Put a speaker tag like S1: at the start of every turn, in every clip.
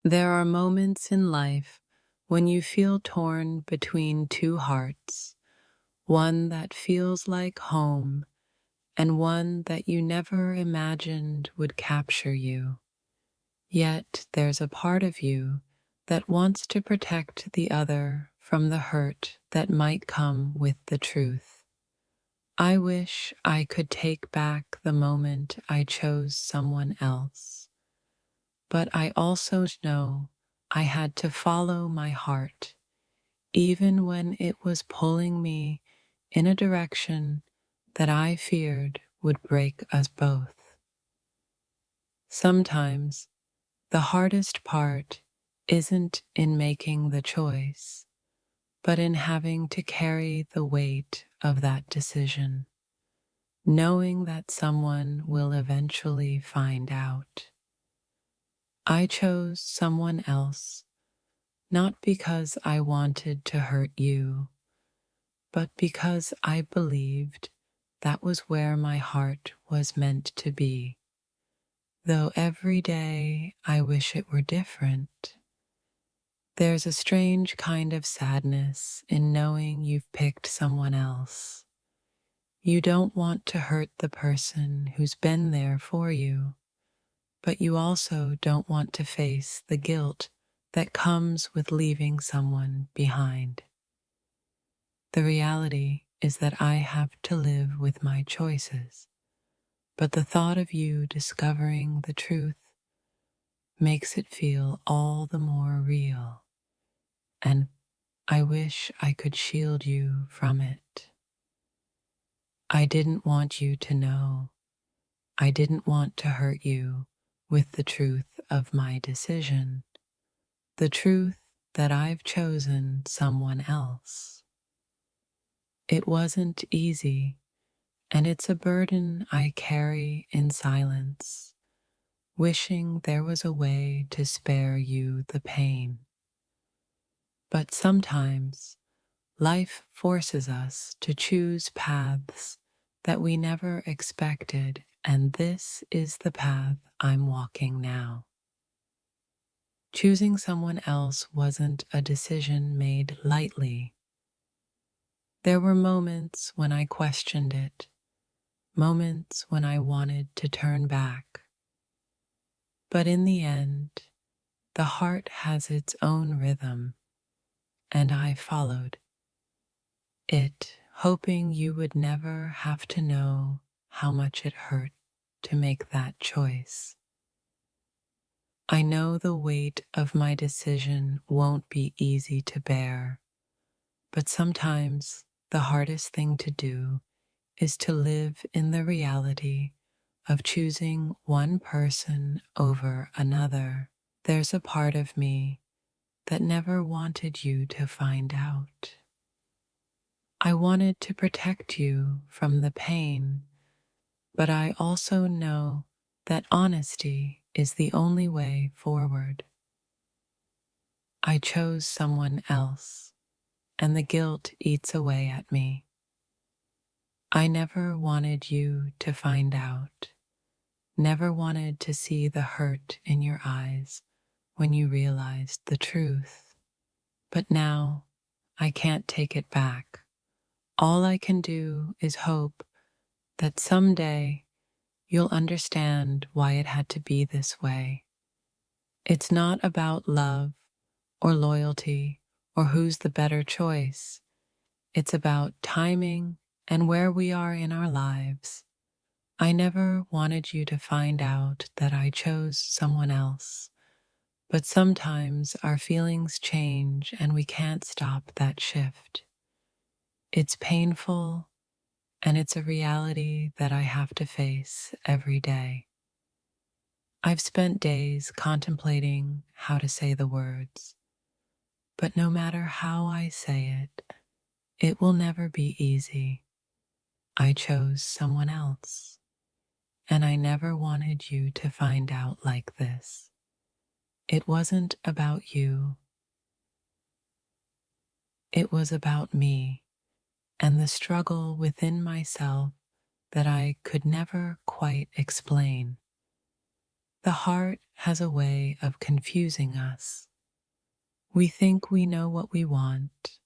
S1: There are moments in life when you feel torn between two hearts, one that feels like home and one that you never imagined would capture you. Yet there's a part of you that wants to protect the other from the hurt that might come with the truth. I wish I could take back the moment I chose someone else, but I also know I had to follow my heart, even when it was pulling me in a direction that I feared would break us both. Sometimes the hardest part isn't in making the choice, but in having to carry the weight of that decision, knowing that someone will eventually find out. I chose someone else, not because I wanted to hurt you, but because I believed that was where my heart was meant to be. Though every day I wish it were different, there's a strange kind of sadness in knowing you've picked someone else. You don't want to hurt the person who's been there for you, but you also don't want to face the guilt that comes with leaving someone behind. The reality is that I have to live with my choices, but the thought of you discovering the truth makes it feel all the more real, and I wish I could shield you from it. I didn't want you to know. I didn't want to hurt you with the truth of my decision, the truth that I've chosen someone else. It wasn't easy, and it's a burden I carry in silence, wishing there was a way to spare you the pain. But sometimes life forces us to choose paths that we never expected, and this is the path I'm walking now. Choosing someone else wasn't a decision made lightly. There were moments when I questioned it, moments when I wanted to turn back. But in the end, the heart has its own rhythm, and I followed it, hoping you would never have to know how much it hurt to make that choice. I know the weight of my decision won't be easy to bear, but sometimes the hardest thing to do is to live in the reality of choosing one person over another. There's a part of me that never wanted you to find out. I wanted to protect you from the pain, but I also know that honesty is the only way forward. I chose someone else, and the guilt eats away at me. I never wanted you to find out, never wanted to see the hurt in your eyes when you realized the truth. But now I can't take it back. All I can do is hope that someday you'll understand why it had to be this way. It's not about love or loyalty or who's the better choice. It's about timing and where we are in our lives. I never wanted you to find out that I chose someone else, but sometimes our feelings change and we can't stop that shift. It's painful, and it's a reality that I have to face every day. I've spent days contemplating how to say the words, but no matter how I say it, it will never be easy. I chose someone else, and I never wanted you to find out like this. It wasn't about you. It was about me and the struggle within myself that I could never quite explain. The heart has a way of confusing us. We think we know what we want,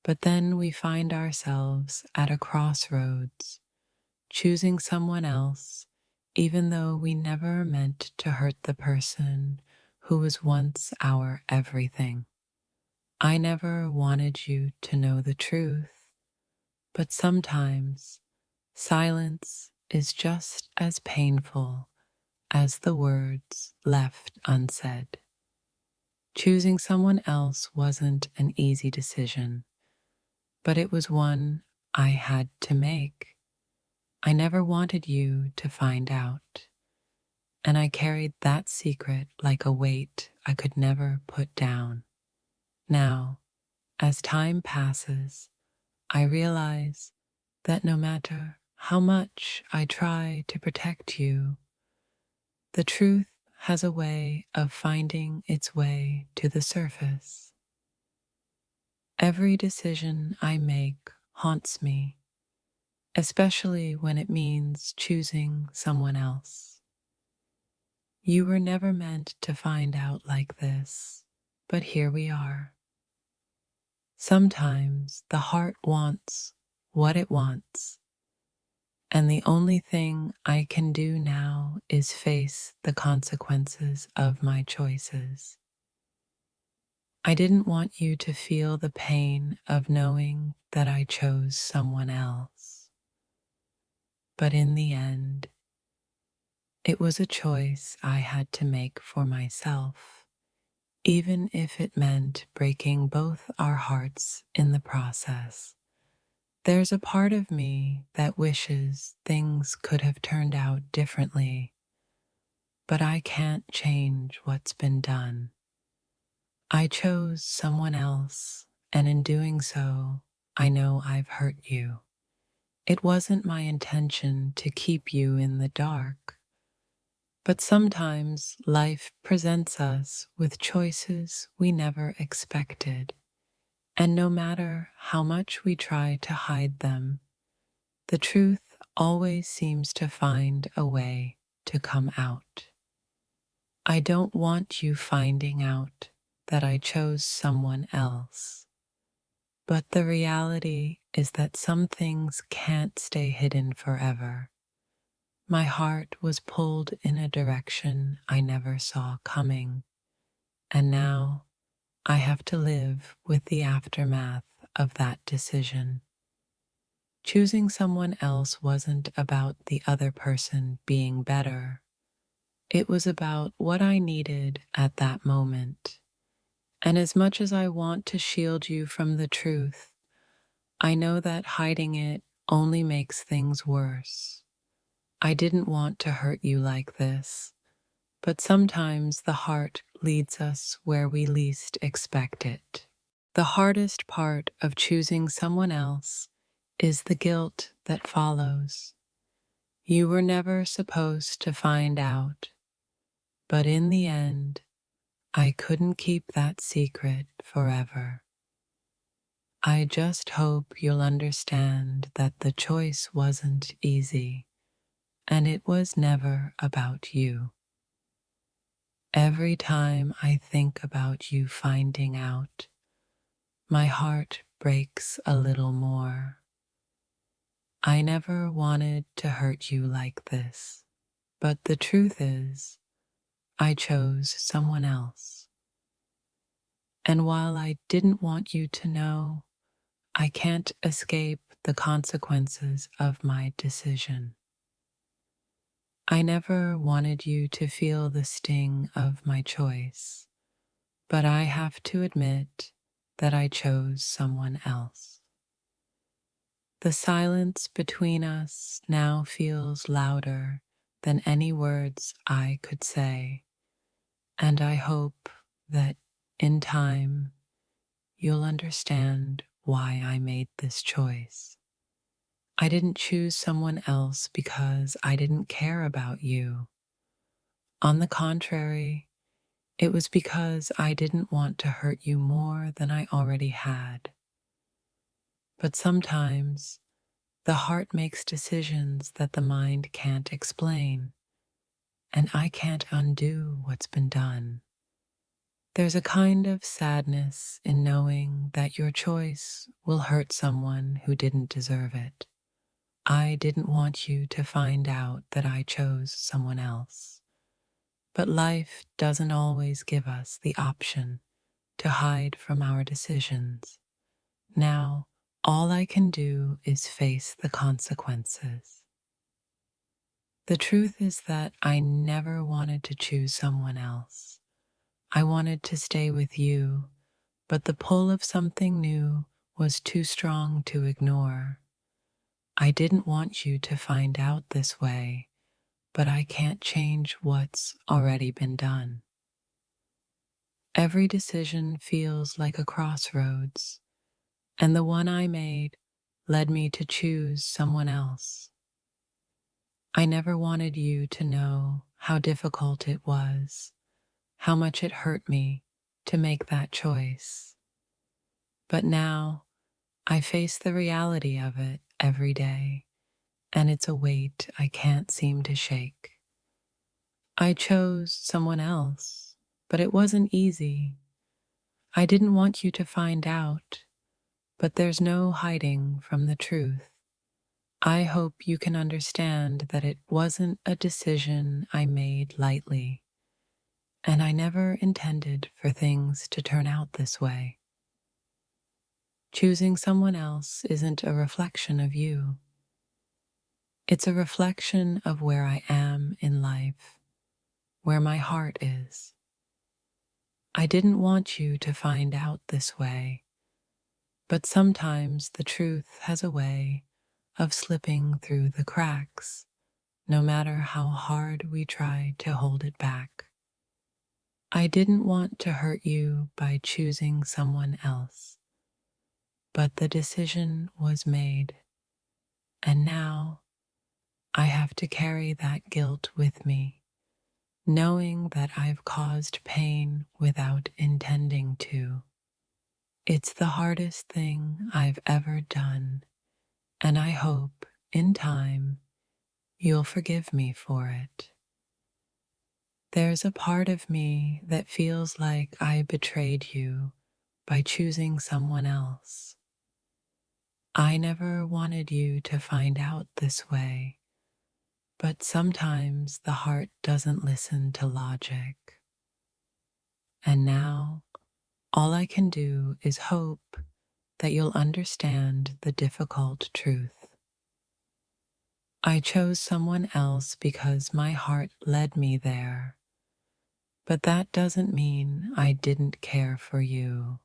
S1: but then we find ourselves at a crossroads, choosing someone else, even though we never meant to hurt the person who was once our everything. I never wanted you to know the truth, but sometimes silence is just as painful as the words left unsaid. Choosing someone else wasn't an easy decision, but it was one I had to make. I never wanted you to find out, and I carried that secret like a weight I could never put down. Now, as time passes, I realize that no matter how much I try to protect you, the truth has a way of finding its way to the surface. Every decision I make haunts me, especially when it means choosing someone else. You were never meant to find out like this, but here we are. Sometimes the heart wants what it wants, and the only thing I can do now is face the consequences of my choices. I didn't want you to feel the pain of knowing that I chose someone else, but in the end, it was a choice I had to make for myself, even if it meant breaking both our hearts in the process. There's a part of me that wishes things could have turned out differently, but I can't change what's been done. I chose someone else, and in doing so, I know I've hurt you. It wasn't my intention to keep you in the dark, but sometimes life presents us with choices we never expected, and no matter how much we try to hide them, the truth always seems to find a way to come out. I don't want you finding out that I chose someone else, but the reality is that some things can't stay hidden forever. My heart was pulled in a direction I never saw coming, and now I have to live with the aftermath of that decision. Choosing someone else wasn't about the other person being better. It was about what I needed at that moment. And as much as I want to shield you from the truth, I know that hiding it only makes things worse. I didn't want to hurt you like this, but sometimes the heart leads us where we least expect it. The hardest part of choosing someone else is the guilt that follows. You were never supposed to find out, but in the end, I couldn't keep that secret forever. I just hope you'll understand that the choice wasn't easy, and it was never about you. Every time I think about you finding out, my heart breaks a little more. I never wanted to hurt you like this, but the truth is, I chose someone else. And while I didn't want you to know, I can't escape the consequences of my decision. I never wanted you to feel the sting of my choice, but I have to admit that I chose someone else. The silence between us now feels louder than any words I could say, and I hope that in time you'll understand why I made this choice. I didn't choose someone else because I didn't care about you. On the contrary, it was because I didn't want to hurt you more than I already had. But sometimes the heart makes decisions that the mind can't explain, and I can't undo what's been done. There's a kind of sadness in knowing that your choice will hurt someone who didn't deserve it. I didn't want you to find out that I chose someone else. But life doesn't always give us the option to hide from our decisions. Now, all I can do is face the consequences. The truth is that I never wanted to choose someone else. I wanted to stay with you, but the pull of something new was too strong to ignore. I didn't want you to find out this way, but I can't change what's already been done. Every decision feels like a crossroads, and the one I made led me to choose someone else. I never wanted you to know how difficult it was, how much it hurt me to make that choice. But now I face the reality of it every day, and it's a weight I can't seem to shake. I chose someone else, but it wasn't easy. I didn't want you to find out, but there's no hiding from the truth. I hope you can understand that it wasn't a decision I made lightly, and I never intended for things to turn out this way. Choosing someone else isn't a reflection of you. It's a reflection of where I am in life, where my heart is. I didn't want you to find out this way, but sometimes the truth has a way of slipping through the cracks, no matter how hard we try to hold it back. I didn't want to hurt you by choosing someone else, but the decision was made, and now I have to carry that guilt with me, knowing that I've caused pain without intending to. It's the hardest thing I've ever done, and I hope, in time, you'll forgive me for it. There's a part of me that feels like I betrayed you by choosing someone else. I never wanted you to find out this way, but sometimes the heart doesn't listen to logic. And now, all I can do is hope that you'll understand the difficult truth. I chose someone else because my heart led me there, but that doesn't mean I didn't care for you.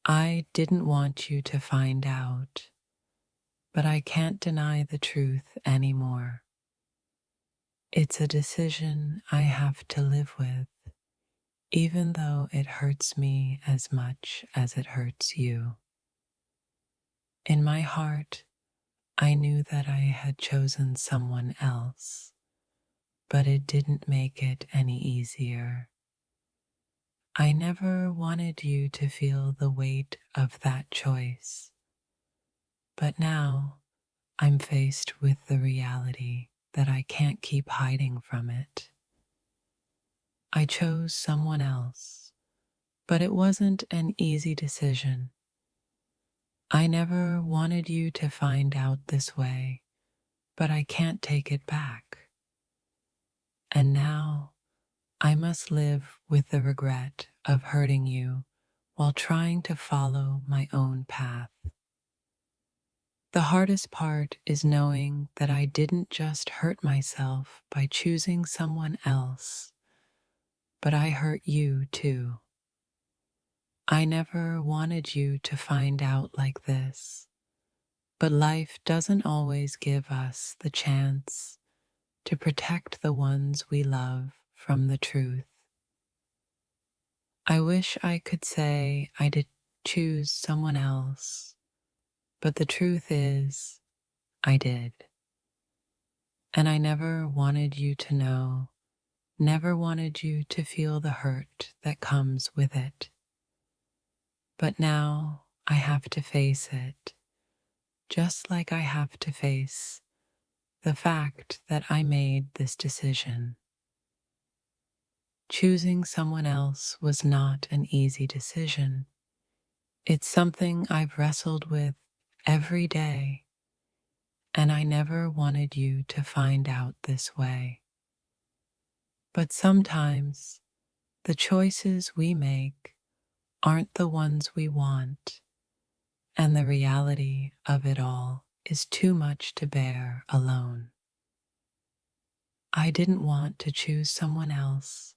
S1: I didn't want you to find out, but I can't deny the truth anymore. It's a decision I have to live with, even though it hurts me as much as it hurts you. In my heart, I knew that I had chosen someone else, but it didn't make it any easier. I never wanted you to feel the weight of that choice, but now I'm faced with the reality that I can't keep hiding from it. I chose someone else, but it wasn't an easy decision. I never wanted you to find out this way, but I can't take it back. And now I must live with the regret of hurting you while trying to follow my own path. The hardest part is knowing that I didn't just hurt myself by choosing someone else, but I hurt you too. I never wanted you to find out like this, but life doesn't always give us the chance to protect the ones we love from the truth. I wish I could say I did choose someone else, but the truth is, I did. And I never wanted you to know, never wanted you to feel the hurt that comes with it. But now I have to face it, just like I have to face the fact that I made this decision. Choosing someone else was not an easy decision. It's something I've wrestled with every day, and I never wanted you to find out this way. But sometimes the choices we make aren't the ones we want, and the reality of it all is too much to bear alone. I didn't want to choose someone else,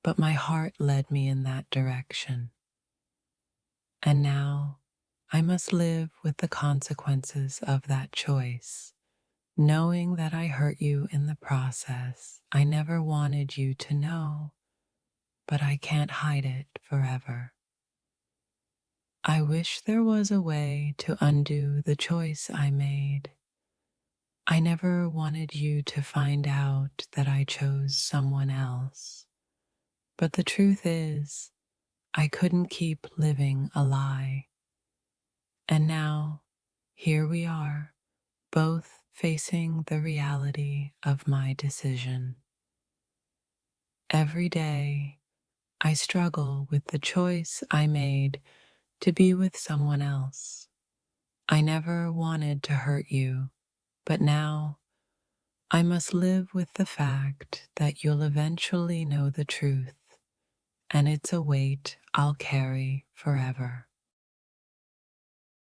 S1: but my heart led me in that direction. And now I must live with the consequences of that choice, knowing that I hurt you in the process. I never wanted you to know, but I can't hide it forever. I wish there was a way to undo the choice I made. I never wanted you to find out that I chose someone else. But the truth is, I couldn't keep living a lie. And now, here we are, both facing the reality of my decision. Every day, I struggle with the choice I made to be with someone else. I never wanted to hurt you, but now I must live with the fact that you'll eventually know the truth, and it's a weight I'll carry forever.